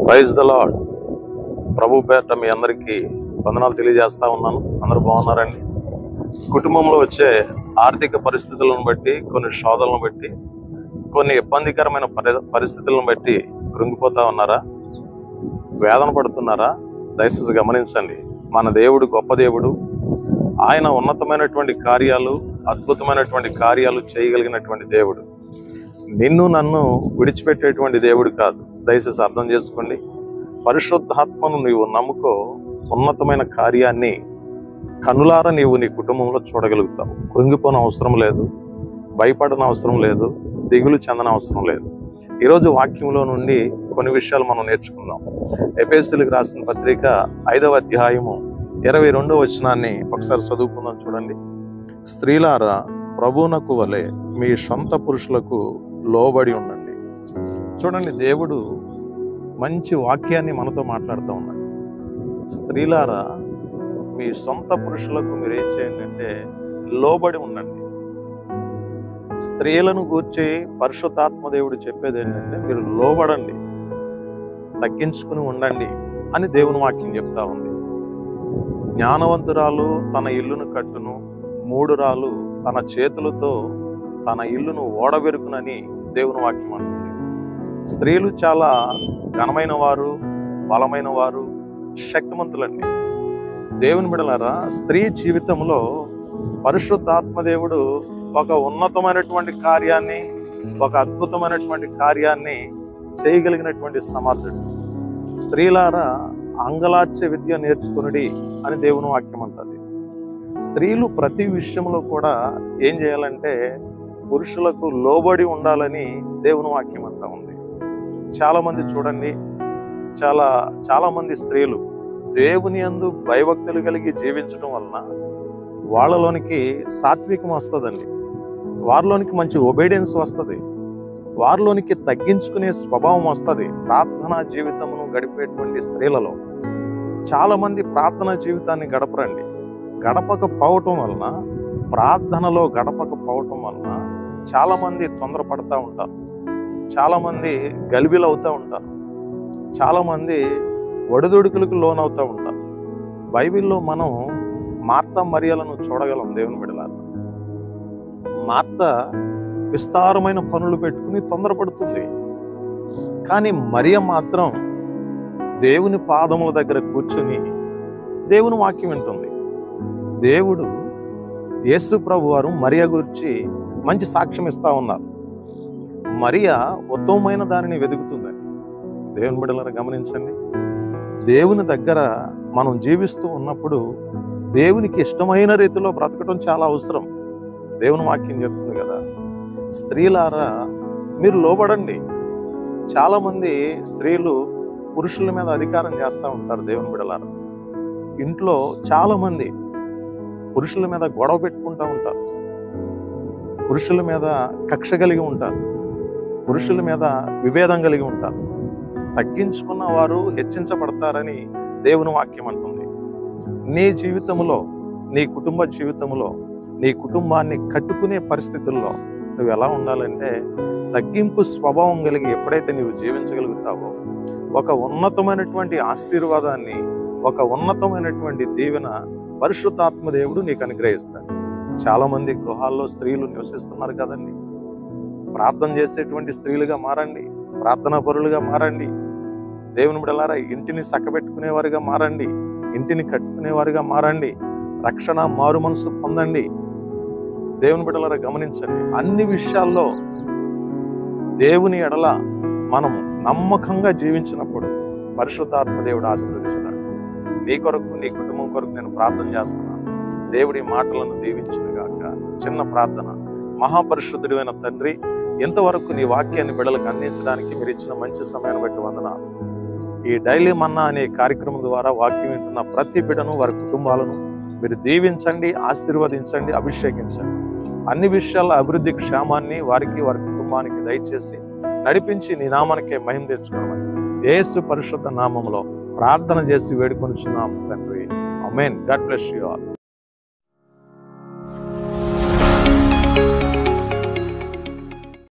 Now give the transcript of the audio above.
Praise the lord. ప్రభు పేరిట మీ అందరికీ వందనాలు తెలియజేస్తా ఉన్నాను. అందరూ బాగున్నారండి? కుటుంబంలో వచ్చే ఆర్థిక పరిస్థితులను బట్టి, కొన్ని శోధనలను బట్టి, కొన్ని ఇబ్బందికరమైన పరిస్థితులను బట్టి కృంగిపోతా ఉన్నారా? వేదన పడుతున్నారా? దయచేసి గమనించండి. మన దేవుడు గొప్ప దేవుడు. ఆయన ఉన్నతమైనటువంటి కార్యాలు, అద్భుతమైనటువంటి కార్యాలు చేయగలిగినటువంటి దేవుడు. నిన్ను నన్ను విడిచిపెట్టేటువంటి దేవుడు కాదు. దయచేసి అర్థం చేసుకోండి. పరిశుద్ధాత్మను నీవు నమ్ముకో, ఉన్నతమైన కార్యాన్ని కనులారా నీవు నీ కుటుంబంలో చూడగలుగుతావు. కృంగిపోన అవసరం లేదు, భయపడన అవసరం లేదు, దిగులు చెందన అవసరం లేదు. ఈరోజు వాక్యంలో నుండి కొన్ని విషయాలు మనం నేర్చుకుందాం. ఎఫెసీయులకు రాసిన పత్రిక 5వ అధ్యాయము 22వ వచనాన్ని ఒకసారి చదువుకుందాం. చూడండి. స్త్రీలారా, ప్రభువునకు వలె మీ సొంత పురుషులకు లోబడి ఉండండి. చూడండి, దేవుడు మంచి వాక్యాన్ని మనతో మాట్లాడుతూ ఉన్నాడు. స్త్రీలారా, మీ సొంత పురుషులకు మీరు ఏం చేయండి అంటే లోబడి ఉండండి. స్త్రీలను గూర్చి పరిశుద్ధాత్మ దేవుడు చెప్పేది ఏంటంటే మీరు లోబడండి, తగ్గించుకుని ఉండండి అని దేవుని వాక్యం చెప్తా ఉంది. జ్ఞానవంతురాలు తన ఇల్లును కట్టును, మూఢురాలు తన చేతులతో తన ఇల్లును ఓడబెరుకునని దేవుని వాక్యం అంటుంది. స్త్రీలు చాలా ఘనమైన వారు, బలమైన వారు, శక్తిమంతులండి. దేవుని బిడ్డలారా, స్త్రీ జీవితంలో పరిశుద్ధాత్మ దేవుడు ఒక ఉన్నతమైనటువంటి కార్యాన్ని, ఒక అద్భుతమైనటువంటి కార్యాన్ని చేయగలిగినటువంటి సమర్థుడు. స్త్రీలారా, అంగలార్చే విద్య నేర్చుకునుడి అని దేవుని వాక్యం అంటుంది. స్త్రీలు ప్రతి విషయంలో కూడా ఏం చేయాలంటే పురుషులకు లోబడి ఉండాలని దేవుని వాక్యం అంటా ఉంది. చాలా మంది చూడండి, చాలా మంది స్త్రీలు దేవుని యందు భయభక్తులు కలిగి జీవించడం వలన వాళ్ళలోనికి సాత్వికం వస్తుందండి. వారిలోనికి మంచి ఒబీడియన్స్ వస్తుంది. వారిలోనికి తగ్గించుకునే స్వభావం వస్తుంది. ప్రార్థనా జీవితమును గడిపేటువంటి స్త్రీలలో చాలా మంది ప్రార్థనా జీవితాన్ని గడపరండి. గడపకపోవటం వలన, ప్రార్థనలో గడపకపోవటం వలన చాలా మంది తొందరపడతా ఉంటారు. చాలా మంది గలిబిలు అవుతూ ఉంటారు. చాలా మంది ఒడిదుడుకులకు లోనవుతూ ఉంటారు. బైబిల్లో మనం మార్తా మరియలను చూడగలం. దేవుని బిడ్డలారా, మార్త విస్తారమైన పనులు పెట్టుకుని తొందరపడుతుంది. కానీ మరియ మాత్రం దేవుని పాదముల దగ్గర కూర్చుని దేవుని వాక్యం వింటుంది. దేవుడు యేసు ప్రభు వారు మరియ గురించి మంచి సాక్ష్యం ఇస్తా ఉన్నారు. మరియ ఉత్తమమైన దానిని వెతుకుతుందని. దేవుని బిడ్డలారా గమనించండి. దేవుని దగ్గర మనం జీవిస్తూ ఉన్నప్పుడు దేవునికి ఇష్టమైన రీతిలో బ్రతకటం చాలా అవసరం. దేవుని వాక్యం చెప్తుంది కదా, స్త్రీలారా మీరు లోబడండి. చాలా మంది స్త్రీలు పురుషుల మీద అధికారం చేస్తూ ఉంటారు. దేవుని బిడ్డలారా, ఇంట్లో చాలా మంది పురుషుల మీద గొడవ పెట్టుకుంటూ ఉంటారు. పురుషుల మీద కక్ష కలిగి ఉంటారు. పురుషుల మీద విభేదం కలిగి ఉంటారు. తగ్గించుకున్న వారు హెచ్చించబడతారని దేవుని వాక్యం అంటుంది. నీ జీవితంలో, నీ కుటుంబ జీవితంలో, నీ కుటుంబాన్ని కట్టుకునే పరిస్థితుల్లో నువ్వు ఎలా ఉండాలంటే తగ్గింపు స్వభావం కలిగి ఎప్పుడైతే నువ్వు జీవించగలుగుతావో ఒక ఉన్నతమైనటువంటి ఆశీర్వాదాన్ని, ఒక ఉన్నతమైనటువంటి దీవెన పరిశుద్ధాత్మ దేవుడు నీకు అనుగ్రహిస్తాడు. చాలా మంది గృహాల్లో స్త్రీలు నివసిస్తున్నారు కదండి. ప్రార్థన చేసేటువంటి స్త్రీలుగా మారండి, ప్రార్థనా పరులుగా మారండి. దేవుని బిడ్డలారా, ఇంటిని చక్కబెట్టుకునేవారుగా మారండి, ఇంటిని కట్టుకునేవారుగా మారండి. రక్షణ, మారు మనసు పొందండి. దేవుని బిడ్డలారా గమనించండి, అన్ని విషయాల్లో దేవుని ఎడల మనం నమ్మకంగా జీవించినప్పుడు పరిశుద్ధాత్మ దేవుడు ఆశీర్వదిస్తాడు. నీ కొరకు, నీ కుటుంబం కొరకు నేను ప్రార్థన చేస్తున్నాను. దేవుడి మాటలను దీవించునుగాక. చిన్న ప్రార్థన. మహాపరిశుద్ధుడైన తండ్రి, ఎంతవరకు నీ వాక్యాన్ని బిడ్డలకు అందించడానికి మీరు ఇచ్చిన మంచి సమయాన్ని బట్టి వందనాలు. ఈ డైలీ మన్నా అనే కార్యక్రమం ద్వారా వాక్యం వింటున్న ప్రతి బిడ్డను, వారి కుటుంబాలను మీరు దీవించండి, ఆశీర్వదించండి, అభిషేకించండి. అన్ని విషయాల అభివృద్ధి, క్షేమాన్ని వారికి, వారి కుటుంబానికి దయచేసి నడిపించి నీ నామానికే మహిమ తెచ్చుకోమని యేసు పరిశుద్ధ నామములో ప్రార్థన చేసి వేడుకొనుచున్నాం తండ్రి. Amen. God bless you all.